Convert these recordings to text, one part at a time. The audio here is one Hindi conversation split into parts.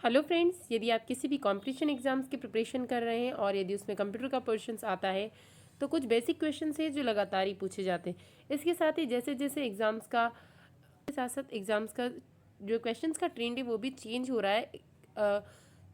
हेलो फ्रेंड्स, यदि आप किसी भी कॉम्पिटिशन एग्जाम्स की प्रिपरेशन कर रहे हैं और यदि उसमें कंप्यूटर का पोर्शंस आता है तो कुछ बेसिक क्वेश्चंस हैं जो लगातार ही पूछे जाते हैं। इसके साथ ही जैसे जैसे एग्जाम्स का साथ साथ एग्जाम्स का जो क्वेश्चंस का ट्रेंड है वो भी चेंज हो रहा है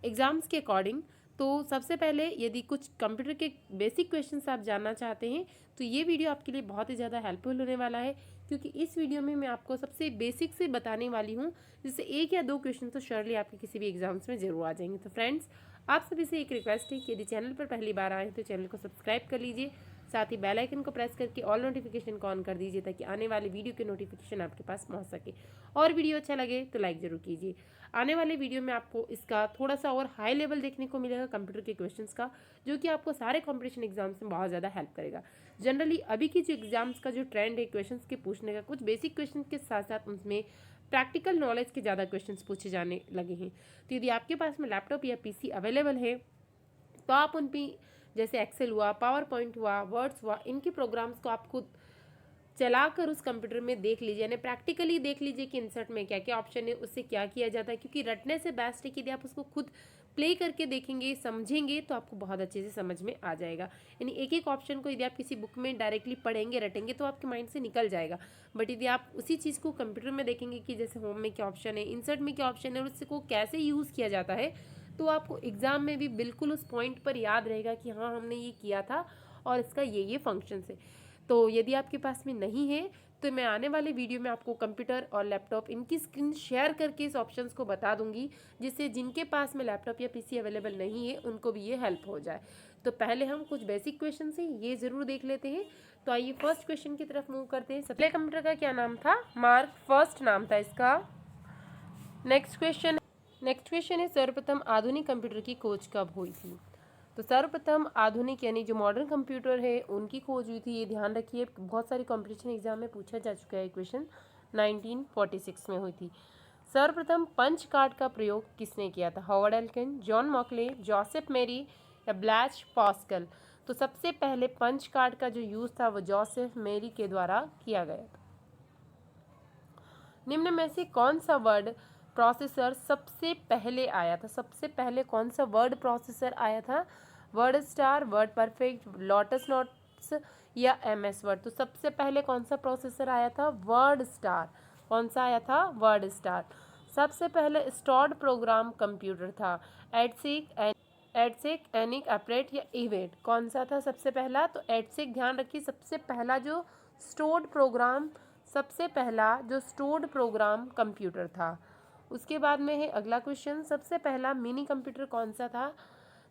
एग्जाम्स के अकॉर्डिंग। तो सबसे पहले यदि कुछ कंप्यूटर के बेसिक क्वेश्चंस आप जानना चाहते हैं तो ये वीडियो आपके लिए बहुत ही ज़्यादा हेल्पफुल होने वाला है, क्योंकि इस वीडियो में मैं आपको सबसे बेसिक से बताने वाली हूँ, जिससे एक या दो क्वेश्चन तो श्योरली आपके किसी भी एग्जाम्स में जरूर आ जाएंगे। तो फ्रेंड्स, आप सभी से एक रिक्वेस्ट है कि यदि चैनल पर पहली बार आए तो चैनल को सब्सक्राइब कर लीजिए, साथ ही बेल आइकन को प्रेस करके ऑल नोटिफिकेशन को ऑन कर दीजिए ताकि आने वाले वीडियो के नोटिफिकेशन आपके पास पहुंच सके। और वीडियो अच्छा लगे तो लाइक जरूर कीजिए। आने वाले वीडियो में आपको इसका थोड़ा सा और हाई लेवल देखने को मिलेगा कंप्यूटर के क्वेश्चंस का, जो कि आपको सारे कॉम्पिटिशन एग्जाम्स में बहुत ज़्यादा हेल्प करेगा। जनरली अभी की जो एग्जाम्स का जो ट्रेंड है क्वेश्चंस के पूछने का, कुछ बेसिक क्वेश्चन के साथ साथ उसमें प्रैक्टिकल नॉलेज के ज़्यादा क्वेश्चंस पूछे जाने लगे हैं। तो यदि आपके पास में लैपटॉप या पीसी अवेलेबल है तो आप उन पर जैसे एक्सेल हुआ, पावर पॉइंट हुआ, वर्ड्स हुआ, इनके प्रोग्राम्स को आप खुद चलाकर उस कंप्यूटर में देख लीजिए, यानी प्रैक्टिकली देख लीजिए कि इंसर्ट में क्या क्या ऑप्शन है, उससे क्या किया जाता है। क्योंकि रटने से बेस्ट है कि यदि आप उसको खुद प्ले करके देखेंगे, समझेंगे, तो आपको बहुत अच्छे से समझ में आ जाएगा। यानी एक एक ऑप्शन को यदि आप किसी बुक में डायरेक्टली पढ़ेंगे, रटेंगे, तो आपके माइंड से निकल जाएगा। बट यदि आप उसी चीज़ को कंप्यूटर में देखेंगे कि जैसे होम में क्या ऑप्शन है, इंसर्ट में क्या ऑप्शन है और उसको कैसे यूज़ किया जाता है, तो आपको एग्जाम में भी बिल्कुल उस पॉइंट पर याद रहेगा कि हाँ, हमने ये किया था और इसका ये फंक्शन है। तो यदि आपके पास में नहीं है तो मैं आने वाले वीडियो में आपको कंप्यूटर और लैपटॉप इनकी स्क्रीन शेयर करके इस ऑप्शंस को बता दूंगी, जिससे जिनके पास में लैपटॉप या पीसी अवेलेबल नहीं है उनको भी ये हेल्प हो जाए। तो पहले हम कुछ बेसिक क्वेश्चन हैं ये ज़रूर देख लेते हैं। तो आइए फर्स्ट क्वेश्चन की तरफ मूव करते हैं। सबसे कंप्यूटर का क्या नाम था? मार्क फर्स्ट नाम था इसका। नेक्स्ट क्वेश्चन है सर्वप्रथम आधुनिक कंप्यूटर की खोज कब हुई थी? तो सर्वप्रथम आधुनिक यानी जो मॉडर्न कंप्यूटर है उनकी खोज हुई थी, ये ध्यान रखिए, बहुत सारे कंपटीशन एग्जाम में पूछा जा चुका है क्वेश्चन, 1946 में हुई थी। सर्वप्रथम पंच कार्ड का प्रयोग किसने किया था? Howard Aiken, John Mauchly, Joseph Marie या ब्लैच पास्कल? तो सबसे पहले पंच कार्ड का जो यूज़ था वो जोसेफ मेरी के द्वारा किया गया था। निम्न में से कौन सा वर्ड प्रोसेसर सबसे पहले आया था? सबसे पहले कौन सा वर्ड प्रोसेसर आया था? Word star, word perfect, lotus notes या एमएस वर्ड? तो सबसे पहले कौन सा प्रोसेसर आया था? Word star. कौन सा आया था? Word star. सबसे पहले स्टोर्ड प्रोग्राम कंप्यूटर था एडसेक, एनिक, अपरेट या इवेट? कौन सा था सबसे पहला? तो एडसेक। ध्यान रखिए, सबसे पहला जो स्टोर्ड प्रोग्राम कंप्यूटर था। उसके बाद में है अगला क्वेश्चन, सबसे पहला मिनी कंप्यूटर कौन सा था?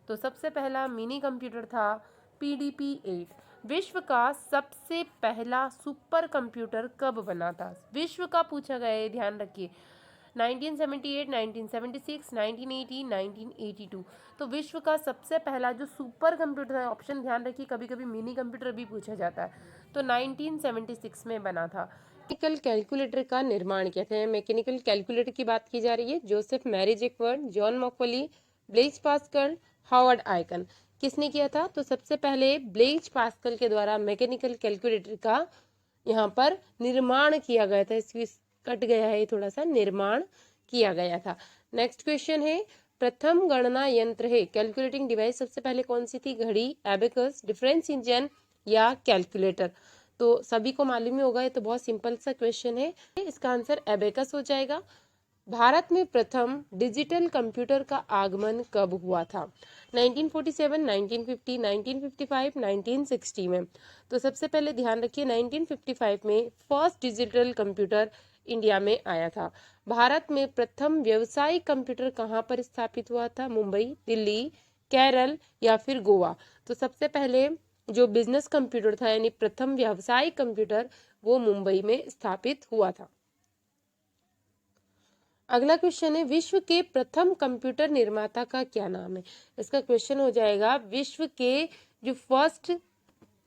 तो सबसे पहला मिनी कंप्यूटर था PDP-8। विश्व का सबसे पहला सुपर कंप्यूटर कब बना था? विश्व का पूछा गया है, ध्यान रखिए। 1978, 1976, 1980, 1982। तो विश्व का सबसे पहला जो सुपर कंप्यूटर है, ऑप्शन ध्यान रखिए, कभी कभी मिनी कंप्यूटर भी पूछा जाता है, तो 1976 में बना था। मैकेनिकल कैलकुलेटर का निर्माण किया था। मैकेनिकल कैलकुलेटर की बात की जा रही है। Joseph Marie Jacquard, John Mauchly, Blaise Pascal, Howard Aiken? किसने किया था? तो सबसे पहले ब्लेज पास्कल के द्वारा मैकेनिकल कैलकुलेटर का यहाँ पर निर्माण किया गया था। इसकी कट गया है थोड़ा सा, निर्माण किया गया था। नेक्स्ट क्वेश्चन है, प्रथम गणना यंत्र है कैलकुलेटिंग डिवाइस सबसे पहले कौन सी थी? घड़ी, एबेकस, डिफरेंस इंजन या कैलकुलेटर? तो सभी को मालूम ही होगा, ये तो बहुत सिंपल सा क्वेश्चन है। इसका आंसर एबेकस हो जाएगा। भारत में प्रथम डिजिटल कंप्यूटर का आगमन कब हुआ था? 1947, 1950, 1955, 1960 में? तो सबसे पहले ध्यान रखिए, 1955 में फर्स्ट डिजिटल कंप्यूटर इंडिया में आया था। भारत में प्रथम व्यावसायिक कंप्यूटर कहाँ पर स्थापित हुआ था? मुंबई, दिल्ली, केरल या फिर गोवा? तो सबसे पहले जो बिजनेस कंप्यूटर था यानी प्रथम व्यावसायिक कंप्यूटर, वो मुंबई में स्थापित हुआ था। अगला क्वेश्चन है, विश्व के प्रथम कंप्यूटर निर्माता का क्या नाम है? इसका क्वेश्चन हो जाएगा, विश्व के जो फर्स्ट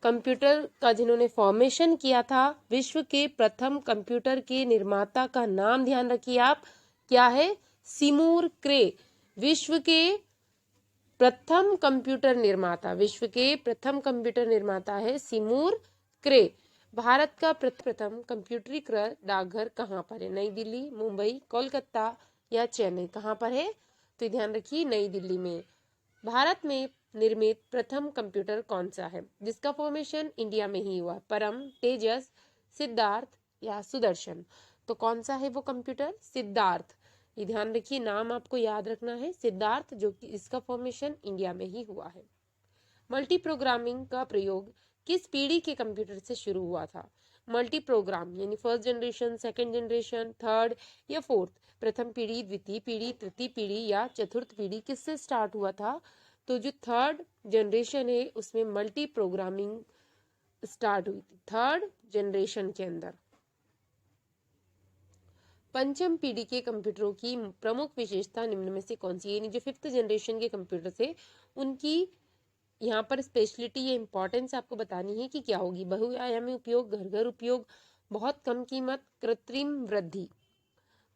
कंप्यूटर का जिन्होंने फॉर्मेशन किया था, विश्व के प्रथम कंप्यूटर के निर्माता का नाम ध्यान रखिए आप, क्या है? सिमूर क्रे। विश्व के प्रथम कंप्यूटर निर्माता है सिमूर क्रे। भारत का प्रथम कंप्यूटरीकृत डाकघर कहाँ पर है? नई दिल्ली, मुंबई, कोलकाता या चेन्नई? कहाँ पर है? तो ध्यान रखिए नई दिल्ली में। भारत में निर्मित प्रथम कंप्यूटर कौन सा है जिसका फॉर्मेशन इंडिया में ही हुआ? परम, तेजस, सिद्धार्थ या सुदर्शन? तो कौन सा है वो कंप्यूटर? सिद्धार्थ। ये ध्यान रखिए, नाम आपको याद रखना है, सिद्धार्थ, जो कि इसका फॉर्मेशन इंडिया में ही हुआ है। मल्टी प्रोग्रामिंग का प्रयोग किस पीढ़ी के कंप्यूटर से शुरू हुआ था? मल्टी प्रोग्राम यानी first generation, second generation, third या फोर्थ? प्रथम पीढ़ी, द्वितीय पीढ़ी, तृतीय पीढ़ी या चतुर्थ पीढ़ी किससे स्टार्ट हुआ था? तो जो थर्ड जनरेशन है उसमें मल्टी प्रोग्रामिंग स्टार्ट हुई थी, थर्ड जनरेशन के अंदर। पंचम पीढ़ी के कंप्यूटरों की प्रमुख विशेषता निम्न में से कौन सी है? यानी जो फिफ्थ जनरेशन के कंप्यूटर थे उनकी यहाँ पर स्पेशलिटी या इंपॉर्टेंस आपको बतानी है कि क्या होगी। बहुआयामी उपयोग, घर घर उपयोग, बहुत कम कीमत, कृत्रिम वृद्धि।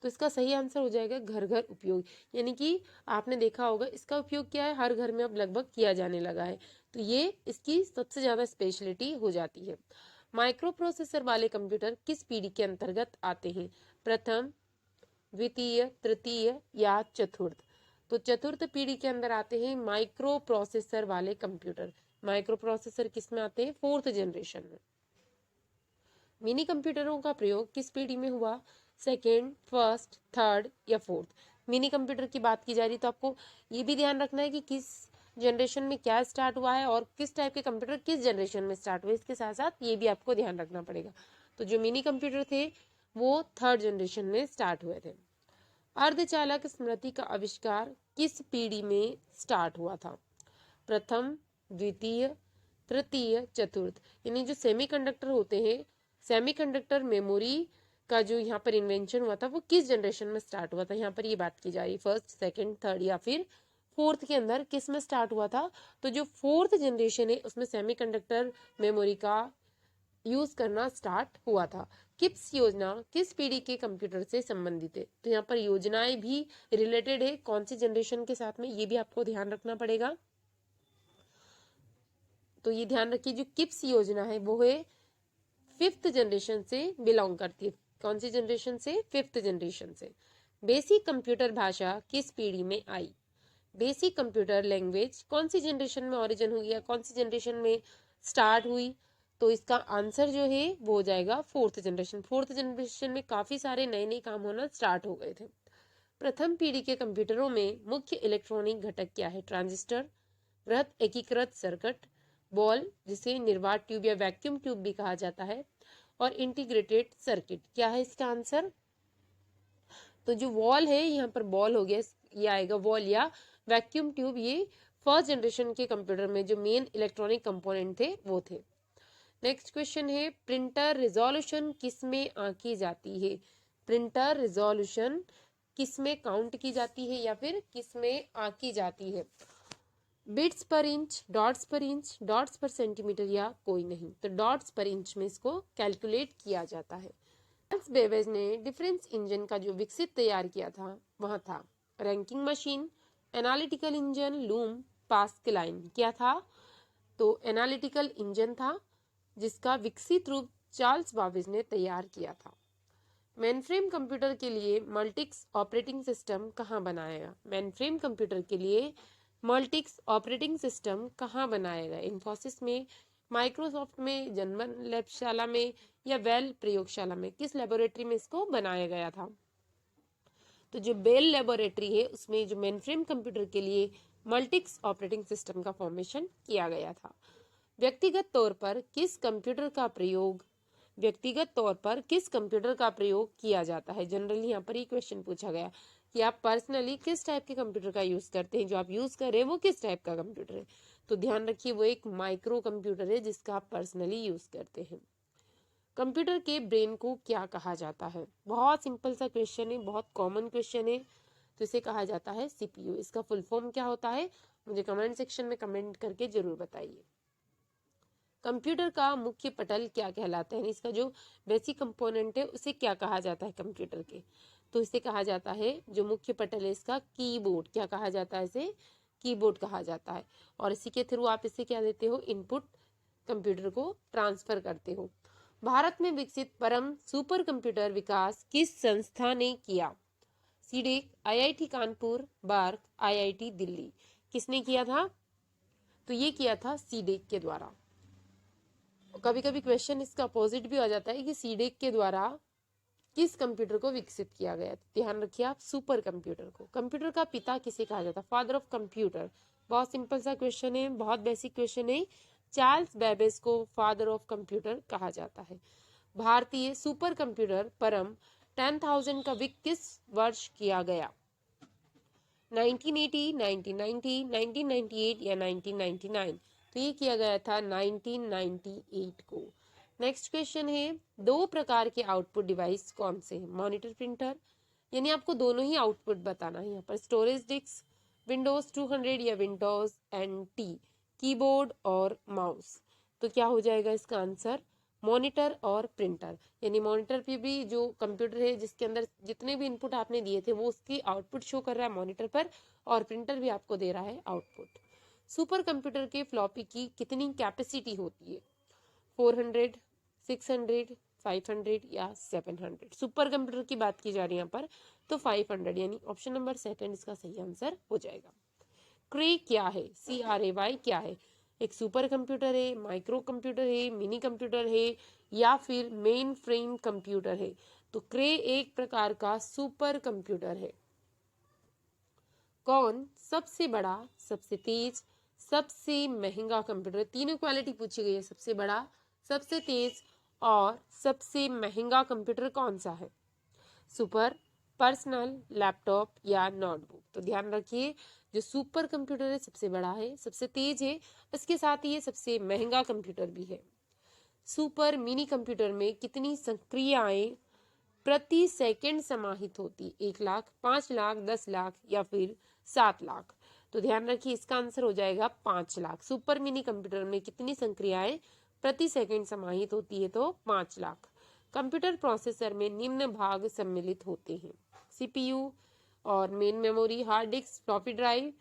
तो इसका सही आंसर हो जाएगा घर घर उपयोग। यानी कि आपने देखा होगा इसका उपयोग क्या है, हर घर में अब लगभग किया जाने लगा है, तो ये इसकी सबसे ज्यादा स्पेशलिटी हो जाती है। माइक्रो प्रोसेसर वाले कंप्यूटर किस पीढ़ी के अंतर्गत आते हैं? प्रथम, द्वितीय, तृतीय या चतुर्थ? तो चतुर्थ पीढ़ी के अंदर आते हैं माइक्रो प्रोसेसर वाले कंप्यूटर। माइक्रो प्रोसेसर किस में आते हैं? फोर्थ जनरेशन में। मिनी कंप्यूटरों का प्रयोग किस पीढ़ी में हुआ? सेकेंड, फर्स्ट, थर्ड या फोर्थ? मिनी कंप्यूटर की बात की जा रही तो आपको ये भी ध्यान रखना है कि किस जनरेशन में क्या स्टार्ट हुआ है और किस टाइप के कंप्यूटर किस जनरेशन में स्टार्ट हुए, इसके साथ साथ ये भी आपको ध्यान रखना पड़ेगा। तो जो मिनी कंप्यूटर थे वो थर्ड जनरेशन में स्टार्ट हुए थे। अर्धचालक स्मृति का आविष्कार किस पीढ़ी में स्टार्ट हुआ था? प्रथम, द्वितीय, तृतीय, चतुर्थ? यानी जो सेमीकंडक्टर होते हैं, सेमीकंडक्टर मेमोरी का जो यहाँ पर इन्वेंशन हुआ था वो किस जनरेशन में स्टार्ट हुआ था? यहाँ पर ये बात की जा रही है फर्स्ट, सेकंड, थर्ड या फिर फोर्थ के अंदर किस में स्टार्ट हुआ था? तो जो फोर्थ जनरेशन है उसमें सेमीकंडक्टर मेमोरी का यूज करना स्टार्ट हुआ था। किप्स योजना किस पीढ़ी के कंप्यूटर से संबंधित है? तो यहाँ पर योजनाएं भी रिलेटेड है कौन सी जनरेशन के साथ में, ये भी आपको ध्यान रखना पड़ेगा। तो ये ध्यान रखिए जो किप्स योजना है वो है फिफ्थ जनरेशन से बिलोंग करती है। कौन सी जनरेशन से? फिफ्थ जनरेशन से। बेसिक कंप्यूटर भाषा किस पीढ़ी में आई? बेसिक कंप्यूटर लैंग्वेज कौन सी जनरेशन में ओरिजिन हुई है, कौन सी जनरेशन में स्टार्ट हुई? तो इसका आंसर जो है वो हो जाएगा फोर्थ जनरेशन। फोर्थ जनरेशन में काफी सारे नए नए काम होना स्टार्ट हो गए थे। प्रथम पीढ़ी के कंप्यूटरों में मुख्य इलेक्ट्रॉनिक घटक क्या है? ट्रांजिस्टर, वृहत एकीकृत सर्किट, बॉल जिसे निर्वात ट्यूब या वैक्यूम ट्यूब भी कहा जाता है, और इंटीग्रेटेड सर्किट। क्या है इसका आंसर? तो जो वॉल है यहाँ पर बॉल हो गया, ये आएगा वॉल या वैक्यूम ट्यूब। ये फर्स्ट जनरेशन के कंप्यूटर में जो मेन इलेक्ट्रॉनिक कंपोनेंट थे वो थे। नेक्स्ट क्वेश्चन है प्रिंटर रिजोल्यूशन किस में आंकी जाती है? प्रिंटर रिजोल्यूशन किस में काउंट की जाती है या फिर किस में आंकी जाती है? बिट्स पर इंच, डॉट्स पर इंच, डॉट्स पर सेंटीमीटर या कोई नहीं? तो डॉट्स पर इंच में इसको कैलकुलेट किया जाता है। चार्ल्स बेबेज ने डिफरेंस इंजन का जो विकसित तैयार किया था वह था ranking machine, analytical engine, loom, Pascaline. क्या था? तो एनालिटिकल इंजन था जिसका विकसित रूप चार्ल्स बेबेज ने तैयार किया था। मेनफ्रेम कंप्यूटर के लिए मल्टिक्स ऑपरेटिंग सिस्टम कहाँ बनाया गया? मेनफ्रेम कंप्यूटर के लिए मल्टिक्स ऑपरेटिंग सिस्टम कहाँ बनाया गया? इन्फोसिस में, माइक्रोसॉफ्ट में, जर्मन लैबशाला में या वेल प्रयोगशाला में? किस लेबोरेटरी में इसको बनाया गया था? तो जो बेल लेबोरेटरी है उसमें जो मेनफ्रेम कंप्यूटर के लिए मल्टिक्स ऑपरेटिंग सिस्टम का फॉर्मेशन किया गया था। व्यक्तिगत तौर पर किस कंप्यूटर का प्रयोग किया जाता है? जनरली यहाँ पर ये क्वेश्चन पूछा गया कि आप पर्सनली किस टाइप के कंप्यूटर का यूज करते हैं, जो आप यूज कर रहे हैं वो किस टाइप का कंप्यूटर है? तो ध्यान रखिए वो एक माइक्रो कंप्यूटर है जिसका आप पर्सनली यूज करते हैं। कंप्यूटर के ब्रेन को क्या कहा जाता है? बहुत सिंपल सा क्वेश्चन है, बहुत कॉमन क्वेश्चन है। तो इसे कहा जाता है सीपीयू। इसका फुल फॉर्म क्या होता है मुझे कमेंट सेक्शन में कमेंट करके जरूर बताइए। कंप्यूटर का मुख्य पटल क्या कहलाता है? इसका जो बेसिक कंपोनेंट है उसे क्या कहा जाता है कंप्यूटर के? तो इसे कहा जाता है जो मुख्य पटल है इसका कीबोर्ड। क्या कहा जाता है इसे? कीबोर्ड कहा जाता है। और इसी के थ्रू आप इसे क्या देते हो? इनपुट कंप्यूटर को ट्रांसफर करते हो। भारत में विकसित परम सुपर कंप्यूटर विकास किस संस्था ने किया? CDAC, IIT Kanpur, BARC, IIT Delhi. किसने किया था? तो ये किया था सीडेक के द्वारा। कभी कभी क्वेश्चन इसका अपोजिट भी आ जाता है कि सीडेक के द्वारा किस कंप्यूटर को विकसित किया गया। ध्यान रखिए आप सुपर कंप्यूटर को। कंप्यूटर का पिता किसे कहा जाता है? Father of computer. बहुत सिंपल सा क्वेश्चन है, बहुत बेसिक क्वेश्चन है। चार्ल्स बेबेज को फादर ऑफ कंप्यूटर कहा जाता है। भारतीय सुपर कंप्यूटर परम 10,000 का विक किस वर्ष किया गया? 1980, 1990, 1998 या 1999? तो ये किया गया था 1998 को। नेक्स्ट क्वेश्चन है, दो प्रकार के आउटपुट डिवाइस कौन से हैं? मॉनिटर, प्रिंटर, यानी आपको दोनों ही आउटपुट बताना है यहाँ पर। स्टोरेज डिस्क, विंडोज 200 या विंडोज NT, कीबोर्ड और माउस। तो क्या हो जाएगा इसका आंसर? मॉनिटर और प्रिंटर। यानी मॉनिटर पे भी जो कंप्यूटर है जिसके अंदर जितने भी इनपुट आपने दिए थे वो उसकी आउटपुट शो कर रहा है मॉनिटर पर, और प्रिंटर भी आपको दे रहा है आउटपुट। सुपर कंप्यूटर के फ्लॉपी की कितनी कैपेसिटी होती है? 400, 600, 500 या 700? सुपर कंप्यूटर की बात की जा रही है यहाँ पर, तो 500, यानी ऑप्शन नंबर सेकंड इसका सही आंसर हो जाएगा। क्रे क्या है? CRAY क्या है? एक सुपर कंप्यूटर है, माइक्रो कंप्यूटर है, मिनी कंप्यूटर है या फिर मेन फ्रेम कंप्यूटर है? तो क्रे एक प्रकार का सुपर कंप्यूटर है। कौन सबसे बड़ा, सबसे तेज, सबसे महंगा कंप्यूटर? तीनों क्वालिटी पूछी गई है, सबसे बड़ा, सबसे तेज और सबसे महंगा कंप्यूटर कौन सा है? सुपर, पर्सनल, लैपटॉप या नोटबुक? तो ध्यान रखिए, जो सुपर कंप्यूटर है सबसे बड़ा है, सबसे तेज है, इसके साथ ही ये सबसे महंगा कंप्यूटर भी है। सुपर मिनी कंप्यूटर में कितनी संक्रियाएं प्रति सेकंड समाहित होती? 1 लाख, 5 लाख, 10 लाख या फिर 7 लाख? तो ध्यान रखिए इसका आंसर हो जाएगा 5 लाख। सुपर मिनी कंप्यूटर में कितनी संक्रियाएं प्रति सेकंड समाहित होती है? तो 5 लाख। कंप्यूटर प्रोसेसर में निम्न भाग सम्मिलित होते हैं? CPU और main memory, hard disk, floppy drive,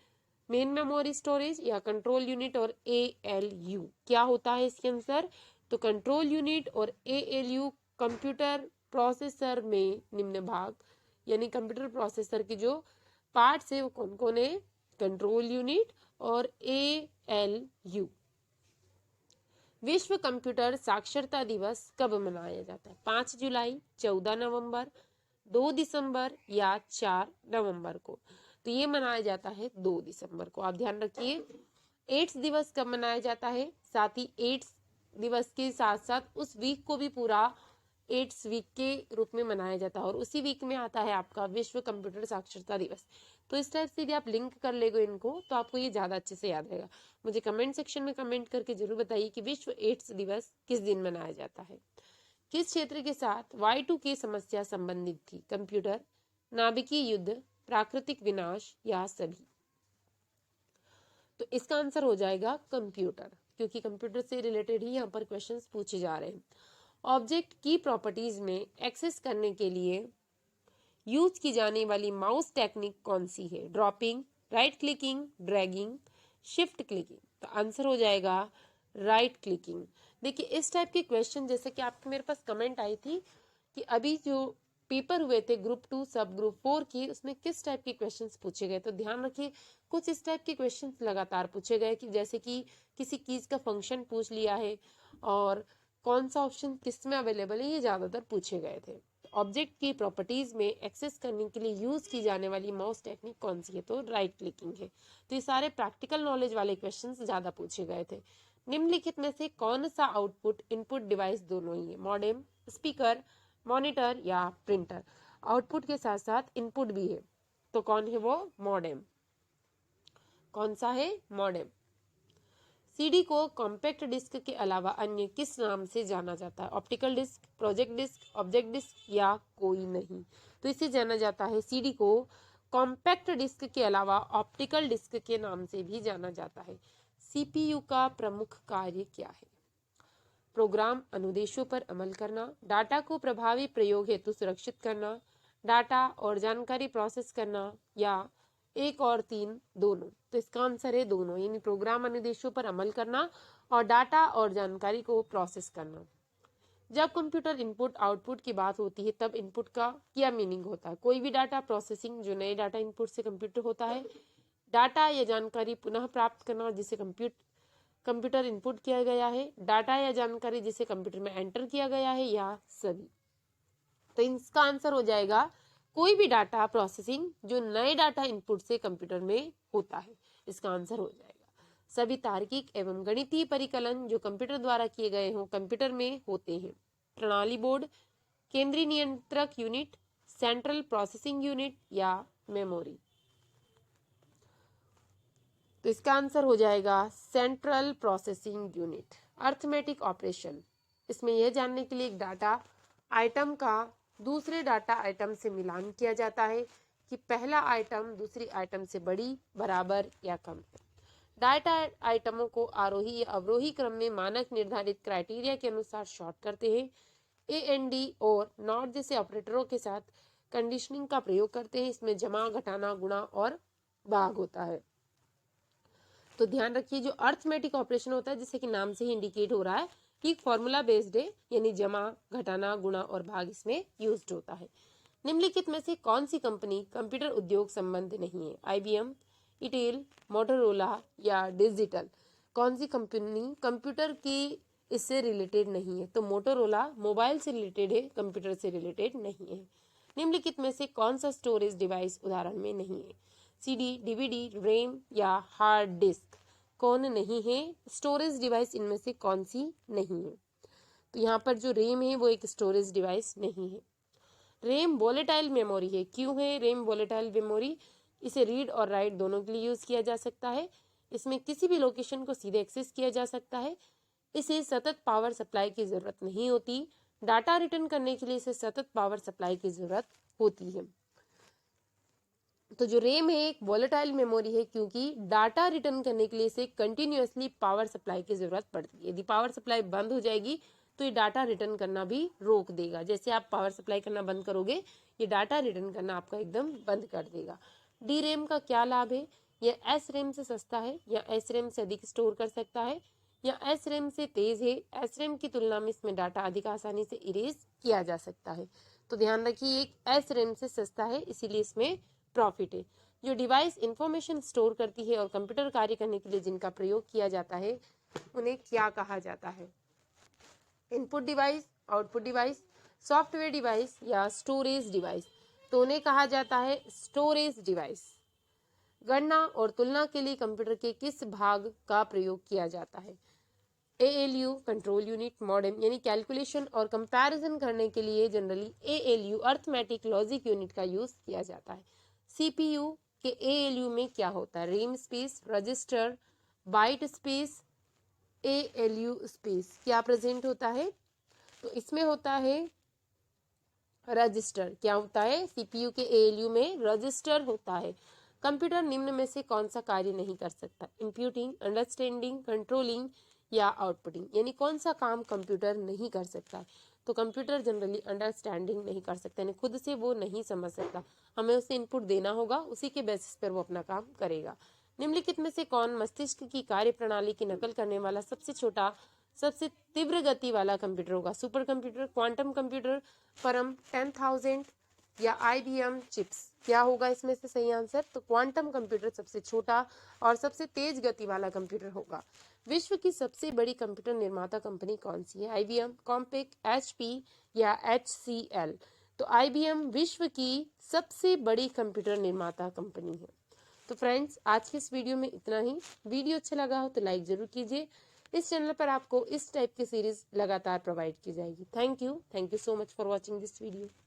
main memory storage या कंट्रोल यूनिट और ALU? क्या होता है इसके आंसर? तो कंट्रोल यूनिट और ALU कंप्यूटर प्रोसेसर में निम्न भाग, यानी कंप्यूटर प्रोसेसर के जो पार्ट्स है वो कौन कौन है? कंट्रोल यूनिट और ALU। विश्व कंप्यूटर साक्षरता दिवस कब मनाया जाता है? 5 जुलाई, 14 नवंबर, 2 दिसंबर या 4 नवंबर को? तो ये मनाया जाता है 2 दिसंबर को। आप ध्यान रखिए। एड्स दिवस कब मनाया जाता है? साथ ही एड्स दिवस के साथ साथ उस वीक को भी पूरा एड्स वीक के रूप में मनाया जाता है, और उसी वीक में आता है आपका विश्व कंप्यूटर साक्षरता दिवस। तो इस टाइप से यदि आप लिंक कर लेंगे इनको तो आपको ये ज़्यादा अच्छे से याद रहेगा। मुझे कमेंट सेक्शन में कमेंट करके जरूर बताइए कि विश्व एड्स दिवस किस दिन मनाया जाता है। किस क्षेत्र के साथ Y2K समस्या संबंधित थी? कंप्यूटर, नाभिकीय युद्ध, प्राकृतिक विनाश या सभी? तो इसका आंसर हो जाएगा कंप्यूटर, क्योंकि कंप्यूटर से रिलेटेड ही यहाँ पर क्वेश्चंस पूछे जा रहे हैं। ऑब्जेक्ट की प्रॉपर्टीज में एक्सेस करने के लिए यूज की जाने वाली माउस टेक्निक कौन सी है? Dropping, right clicking, dragging, shift clicking? तो आंसर हो जाएगा राइट क्लिकिंग। देखिए इस टाइप के क्वेश्चन, जैसे कि आपके मेरे पास कमेंट आई थी कि अभी जो पेपर हुए थे ग्रुप 2 सब ग्रुप 4 की, उसमें किस टाइप के क्वेश्चंस पूछे गए, तो ध्यान रखिए कुछ इस टाइप के क्वेश्चंस लगातार पूछे गए कि जैसे कि किसी चीज का फंक्शन पूछ लिया है और कौन सा ऑप्शन किस में अवेलेबल है, ये ज्यादातर पूछे गए थे। ऑब्जेक्ट की प्रॉपर्टीज में एक्सेस करने के लिए यूज की जाने वाली माउस टेक्निक कौन सी है? तो राइट क्लिकिंग है। तो ये सारे प्रैक्टिकल नॉलेज वाले क्वेश्चंस ज्यादा पूछे गए थे। निम्नलिखित में से कौन सा आउटपुट इनपुट डिवाइस दोनों ही है? मॉडेम, स्पीकर, मॉनिटर या प्रिंटर? आउटपुट के साथ साथ इनपुट भी है, तो कौन है वो? मॉडेम। कौन सा है? मॉडेम। CD को कॉम्पैक्ट डिस्क के अलावा अन्य किस नाम से जाना जाता है? Optical disc, project disc, object disc या कोई नहीं? तो इसे जाना जाता है CD को कॉम्पैक्ट डिस्क के अलावा ऑप्टिकल डिस्क के नाम से भी जाना जाता है। CPU का प्रमुख कार्य क्या है? प्रोग्राम अनुदेशों पर अमल करना, डाटा को प्रभावी प्रयोग हेतु सुरक्षित करना, डाटा और जानकारी प्रोसेस करना या एक और 3 दोनों? तो इसका आंसर है दोनों, यानी प्रोग्राम अनुदेशों पर अमल करना और डाटा और जानकारी को प्रोसेस करना। जब कंप्यूटर इनपुट आउटपुट की बात होती है तब इनपुट का क्या मीनिंग होता है? कोई भी डाटा प्रोसेसिंग जो नए डाटा इनपुट से कंप्यूटर होता है, डाटा या जानकारी पुनः प्राप्त करना जिसे कंप्यूटर इनपुट किया गया है, डाटा या जानकारी जिसे कंप्यूटर में एंटर किया गया है, या सभी। तो इसका आंसर हो जाएगा कोई भी डाटा प्रोसेसिंग जो नए डाटा इनपुट से कंप्यूटर में होता है, इसका आंसर हो जाएगा। सभी तार्किक एवं गणितीय परिकलन जो कंप्यूटर द्वारा किए गए हों कंप्यूटर में होते हैं। प्रणाली बोर्ड, केंद्रीय नियंत्रक यूनिट, सेंट्रल प्रोसेसिंग यूनिट या मेमोरी। तो इसका आंसर हो जाएगा central processing unit. Arithmetic operation, इसमें यह जानने के लिए एक डाटा आइटम का दूसरे डाटा आइटम से मिलान किया जाता है कि पहला आइटम दूसरी आइटम से बड़ी, बराबर या कम है। डाटा आइटमों को आरोही या अवरोही क्रम में मानक निर्धारित क्राइटेरिया के अनुसार शॉर्ट करते हैं। AND और नॉट जैसे ऑपरेटरों के साथ कंडीशनिंग का प्रयोग करते हैं। इसमें जमा, घटाना, गुणा और भाग होता है। तो ध्यान रखिए, जो अर्थमेटिक ऑपरेशन होता है जैसे कि नाम से ही इंडिकेट हो रहा है कि फॉर्मूला बेस्ड है, यानी जमा, घटाना, गुणा और भाग इसमें यूज्ड होता है। निम्नलिखित में से कौन सी कंपनी कंप्यूटर उद्योग संबंध नहीं है? IBM, इंटेल, मोटोरोला या डिजिटल। कौन सी कंपनी कंप्यूटर की इससे रिलेटेड नहीं है? तो मोटोरोला मोबाइल से रिलेटेड है, कंप्यूटर से रिलेटेड नहीं है। निम्नलिखित में से कौन सा स्टोरेज डिवाइस उदाहरण में नहीं है? CD, DVD, रैम या हार्ड डिस्क। कौन नहीं है? स्टोरेज डिवाइस इनमें से कौन सी नहीं है? तो यहाँ पर जो रैम है वो एक स्टोरेज डिवाइस नहीं है। रैम वोलेटाइल मेमोरी है। क्यों है रैम वोलेटाइल मेमोरी? इसे रीड और राइट दोनों के लिए यूज किया जा सकता है। इसमें किसी भी लोकेशन को सीधे एक्सेस किया जा सकता है। इसे सतत पावर सप्लाई की जरूरत नहीं होती। डाटा रिटर्न करने के लिए इसे सतत पावर सप्लाई की जरूरत होती है। तो जो रैम है एक वोलेटाइल मेमोरी है क्योंकि डाटा रिटर्न करने के लिए इसे कंटिन्यूअसली पावर सप्लाई की जरूरत पड़ती है। यदि पावर सप्लाई बंद हो जाएगी तो ये डाटा रिटर्न करना भी रोक देगा। जैसे आप पावर सप्लाई करना बंद करोगे, ये डाटा रिटर्न करना आपका एकदम बंद कर देगा। DRAM का क्या लाभ है? यह SRAM से सस्ता है या SRAM से अधिक स्टोर कर सकता है या SRAM से तेज है। SRAM की तुलना में इसमें डाटा अधिक आसानी से इरेज किया जा सकता है। तो ध्यान रखिए, एक SRAM से सस्ता है, इसीलिए इसमें प्रॉफिट है। जो डिवाइस इंफॉर्मेशन स्टोर करती है और कंप्यूटर कार्य करने के लिए जिनका प्रयोग किया जाता है उन्हें क्या कहा जाता है? Input device, output device, software device या स्टोरेज डिवाइस। तो उन्हें कहा जाता है स्टोरेज डिवाइस। गणना और तुलना के लिए कंप्यूटर के किस भाग का प्रयोग किया जाता है? ALU कंट्रोल यूनिट, मॉडेम यानी कैलकुलेशन और कंपैरिजन करने के लिए generally ALU arithmetic logic unit का यूज किया जाता है। CPU के ALU में क्या होता है? RAM space, register, byte space, ALU space क्या प्रेजेंट होता है? तो इसमें होता है रजिस्टर। क्या होता है? CPU के ALU में रजिस्टर होता है। कंप्यूटर निम्न में से कौन सा कार्य नहीं कर सकता? इंप्यूटिंग, अंडरस्टैंडिंग, कंट्रोलिंग या आउटपुटिंग। यानी कौन सा काम कंप्यूटर नहीं कर सकता? तो कंप्यूटर जनरली अंडरस्टैंडिंग नहीं कर सकता, यानी खुद से वो नहीं समझ सकता। हमें उसे इनपुट देना होगा, उसी के बेसिस पर वो अपना काम करेगा। निम्नलिखित में से कौन मस्तिष्क की कार्य प्रणाली की नकल करने वाला सबसे छोटा, सबसे तीव्र गति वाला कंप्यूटर होगा? सुपर कंप्यूटर, क्वांटम कंप्यूटर, परम 10,000 या IBM चिप्स। क्या होगा इसमें से सही आंसर? तो क्वांटम कंप्यूटर सबसे छोटा और सबसे तेज गति वाला कंप्यूटर होगा। विश्व की सबसे बड़ी कंप्यूटर निर्माता कंपनी कौन सी है? IBM, कॉम्पेक, HP या HCL। तो IBM विश्व की सबसे बड़ी कंप्यूटर निर्माता कंपनी है। तो फ्रेंड्स, आज के इस वीडियो में इतना ही। वीडियो अच्छा लगा हो तो लाइक जरूर कीजिए। इस चैनल पर आपको इस टाइप की सीरीज लगातार प्रोवाइड की जाएगी। Thank you so much for watching this video.